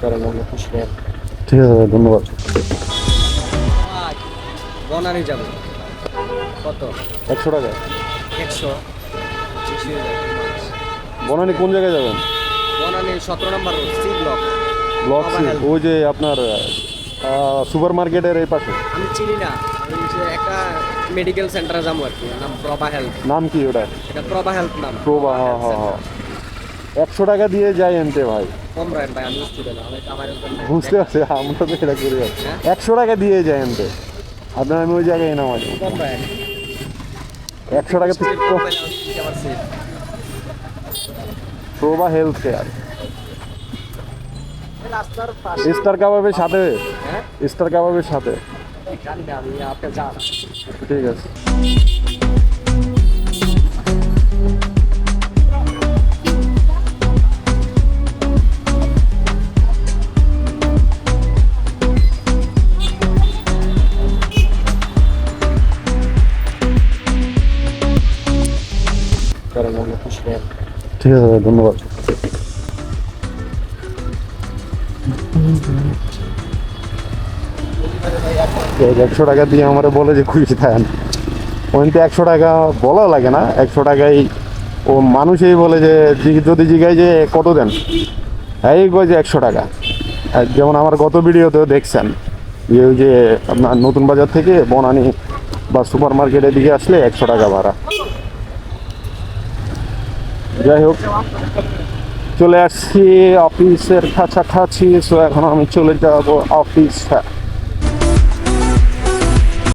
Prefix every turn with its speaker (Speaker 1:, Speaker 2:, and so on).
Speaker 1: করেন আমরা খুশি হন।
Speaker 2: ঠিক আছে ভাই, ধন্যবাদ।
Speaker 1: বনানি যাবো কত?
Speaker 2: 100 টাকা।
Speaker 1: 100 বেশি হয়ে যায় too much।
Speaker 2: বনানী কোন জায়গায় যাবেন?
Speaker 1: বনানি 17 নম্বর রোড সি ব্লক।
Speaker 2: ব্লক
Speaker 1: প্রভা
Speaker 2: সি,
Speaker 1: হেলথ।
Speaker 2: ওই যে আপনার সুপার মার্কেটের এই পাশে।
Speaker 1: আমি চিনি না, ওই যে একটা মেডিকেল সেন্টারে যাবো আর কি, নাম প্রভা হেলথ।
Speaker 2: নাম কি ওটা?
Speaker 1: এটা প্রভা হেলথ নাম।
Speaker 2: প্রভা, হ্যাঁ
Speaker 1: হেলথ
Speaker 2: হ্যাঁ
Speaker 1: সেন্টার।
Speaker 2: হ্যাঁ। 100 টাকা দিয়ে যাই এনতে ভাই।
Speaker 1: কম রাখেন ভাই, আমি স্টুডেন্ট, আমি আমার
Speaker 2: বুঝতে পারছি, আমরা তো এটা করি।
Speaker 1: হ্যাঁ?
Speaker 2: 100 টাকা দিয়ে যাই এনতে আপনার, আমি ওই জায়গায় নাম আছে।
Speaker 1: কম রাখেন।
Speaker 2: 100 টাকা তো
Speaker 1: আমার seat।
Speaker 2: প্রভা হেলথ কেয়ার।
Speaker 1: এই রাস্তার পাশে।
Speaker 2: স্টার কাবাবের সাথে,
Speaker 1: হ্যাঁ?
Speaker 2: স্টার কাবাবের সাথে।
Speaker 1: জানি না, আমি আপনি যান।
Speaker 2: ঠিক আছে।
Speaker 1: করেন আমরা খুশি হন।
Speaker 2: ঠিক আছে ভাই, ধন্যবাদ। 100 টাকা দিয়ে আমার বলে যে খুশি থাকেন, ওইতে 100 টাকা বলা লাগে না, 100 টাকাই ও মানুষই বলে যে যদি জিগাই যে কত দেন, এই কয় যে 100 টাকা। আর যেমন আমার গত ভিডিওতেও দেখছেন যে ওই যে আপনার নতুন বাজার থেকে বনানী বা সুপার মার্কেটের দিকে আসলে 100 টাকা ভাড়া। যাই হোক, চলে আসছি অফিসের কাছাকাছি, সো এখন আমি চলে যাব অফিস।